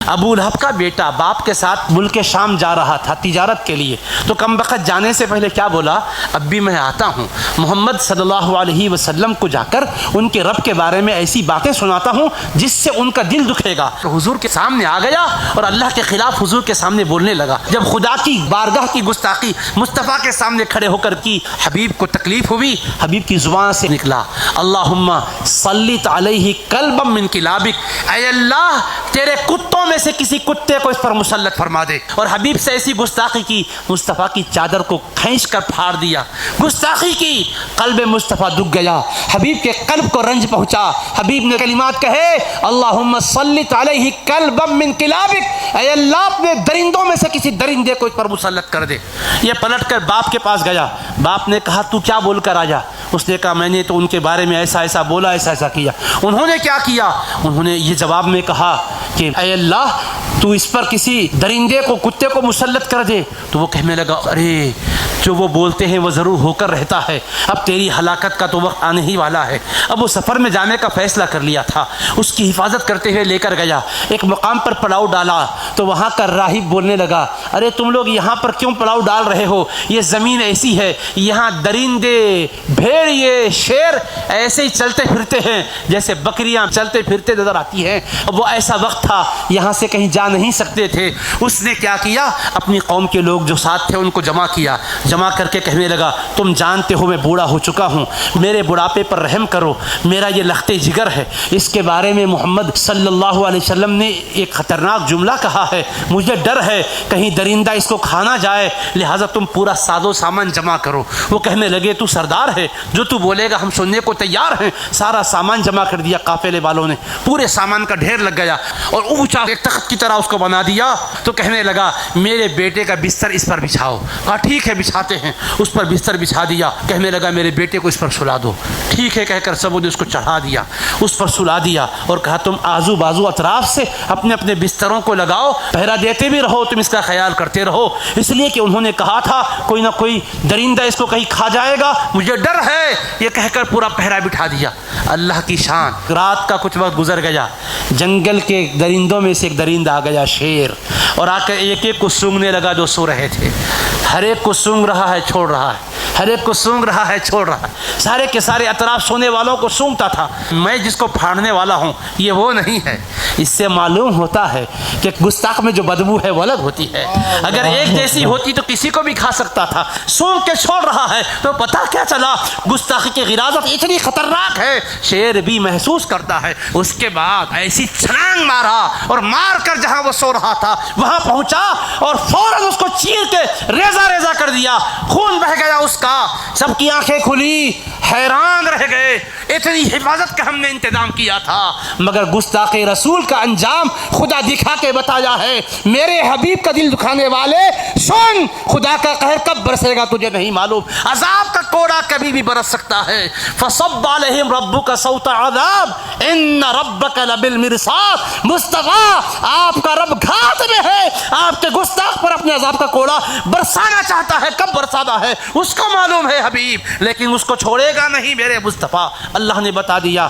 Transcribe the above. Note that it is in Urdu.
ابو لہب کا بیٹا باپ کے ساتھ ملک شام جا رہا تھا تجارت کے لیے، تو کم وقت جانے سے پہلے کیا بولا؟ اب بھی میں آتا ہوں، محمد صلی اللہ علیہ وسلم کو جا کر ان کے رب کے بارے میں ایسی باتیں سناتا ہوں جس سے ان کا دل دکھے گا۔ تو حضور کے سامنے آ گیا اور اللہ کے خلاف حضور کے سامنے بولنے لگا۔ جب خدا کی بارگاہ کی گستاخی مصطفیٰ کے سامنے کھڑے ہو کر کی، حبیب کو تکلیف ہوئی، حبیب کی زبان سے نکلا اللہم سلط علیہ کلبا من کلابک، اے اللہ تیرے کتوں میں سے کسی کتے کو اس پر مسلط فرما دے۔ اور حبیب سے ایسی گستاخی کی، مصطفیٰ کی چادر کو کھینچ کر پھاڑ دیا، گستاخی کی۔ قلب مصطفیٰ دکھ گیا، حبیب کے قلب کو رنج پہنچا۔ حبیب نے کلمات کہے اللہم سلط علیہ کلبا من کلابک، اے اللہ اپنے درندوں میں سے کسی درندے کو اس پر مسلط کر دے۔ یہ پلٹ کر باپ کے پاس گیا، باپ نے کہا تو کیا بول کر آیا؟ اس نے کہا میں نے تو ان کے بارے میں ایسا ایسا بولا، ایسا ایسا کیا۔ انہوں نے کیا کیا؟ انہوں نے یہ جواب میں کہا کہ اے اللہ تو اس پر کسی درندے کو، کتے کو مسلط کر دے۔ تو وہ کہنے لگا ارے جو وہ بولتے ہیں وہ ضرور ہو کر رہتا ہے، اب تیری ہلاکت کا تو وقت آنے ہی والا ہے۔ اب وہ سفر میں جانے کا فیصلہ کر لیا تھا، اس کی حفاظت کرتے ہوئے لے کر گیا۔ ایک مقام پر پڑاؤ ڈالا تو وہاں کا راہب بولنے لگا ارے تم لوگ یہاں پر کیوں پڑاؤ ڈال رہے ہو؟ یہ زمین ایسی ہے، یہاں درندے، بھیڑیے، شیر ایسے ہی چلتے پھرتے ہیں جیسے بکریاں چلتے پھرتے نظر آتی ہیں۔ اب وہ ایسا وقت تھا یہاں سے کہیں جا نہیں سکتے تھے۔ اس نے کیا کیا؟ اپنی قوم کے لوگ جو ساتھ تھے ان کو جمع کیا، جمع کر کے کہنے لگا تم جانتے ہو میں بوڑھا ہو چکا ہوں، میرے بڑھاپے پر رحم کرو، میرا یہ لخت جگر ہے۔ اس کے بارے میں محمد صلی اللہ علیہ وسلم نے ایک خطرناک جملہ کہا ہے، مجھے ڈر ہے کہیں درندہ اس کو کھانا جائے، لہٰذا تم پورا ساز و سامان جمع کرو۔ وہ کہنے لگے تو سردار ہے، جو تو بولے گا ہم سننے کو تیار ہیں۔ سارا سامان جمع کر دیا قافلے والوں نے، پورے سامان کا ڈھیر لگ گیا اور اونچا ایک تخت کی طرح اس کو بنا دیا۔ تو کہنے لگا میرے بیٹے کا بستر اس پر بچھاؤ۔ کہا ٹھیک ہے بچھاتے ہیں۔ اس پر بستر بچھا دیا۔ کہنے لگا میرے بیٹے کو اس پر سلا دو۔ ٹھیک ہے کہہ کر سب نے اس کو چڑھا دیا، اس پر سلا دیا اور کہا تم آزو بازو اطراف سے اپنے اپنے بستروں کو لگاؤ، پہرا دیتے بھی رہو، تم اس کا خیال کرتے رہو، اس لیے کہ انہوں نے کہا تھا کوئی نہ کوئی درندہ اس کو کہیں کھا جائے گا، مجھے ڈر ہے۔ یہ کہہ کر پورا پہرا بٹھا دیا۔ اللہ کی شان، رات کا کچھ وقت گزر گیا، جنگل کے درندوں میں سے ایک درندہ آ گیا شیر، اور آ کر ایک ایک کو سونگنے لگا جو سو رہے تھے۔ ہر ایک کو سونگ رہا ہے چھوڑ رہا ہے، ہر ایک کو سونگ رہا ہے چھوڑ رہا ہے، سارے کے سارے اطراف سونے والوں کو سونگتا تھا۔ میں جس کو پھاڑنے والا ہوں یہ وہ نہیں ہے۔ اس سے معلوم ہوتا ہے کہ گستاخ میں جو بدبو ہے وہ الگ ہوتی ہے، اگر ایک جیسی ہوتی تو کسی کو بھی کھا سکتا تھا۔ سونگ کے چھوڑ رہا ہے تو پتہ کیا چلا گستاخی کی غلاظت اتنی خطرناک ہے، شیر بھی محسوس کرتا ہے۔ اس کے بعد ایسی چھلانگ مارا اور مار کر جہاں وہ سو رہا تھا وہاں پہنچا اور فوراً اس کو چیر کے ریزہ ریزہ کر دیا، خون بہہ گیا اس کا۔ سب کی آنکھیں کھلی، حیران رہ گئے، اتنی حفاظت کا ہم نے انتظام کیا تھا، مگر گستاخ رسول کا انجام خدا دکھا کے بتایا ہے۔ میرے حبیب کا دل دکھانے والے سن، خدا کا قہر کب برسے گا تجھے نہیں معلوم، عذاب کا کوڑا کبھی بھی برس سکتا ہے۔ فصب علیہم ربک صوت عذاب ان ربک لبالمرصاد، مصطفیٰ آپ کا رب گھات میں ہے، آپ کے گستاخ پر اپنے عذاب کا کوڑا برسانا چاہتا ہے، کب برسانا ہے اس کو معلوم ہے حبیب، لیکن اس کو چھوڑے گا نہیں میرے مصطفیٰ۔ اللہ نے بتا دیا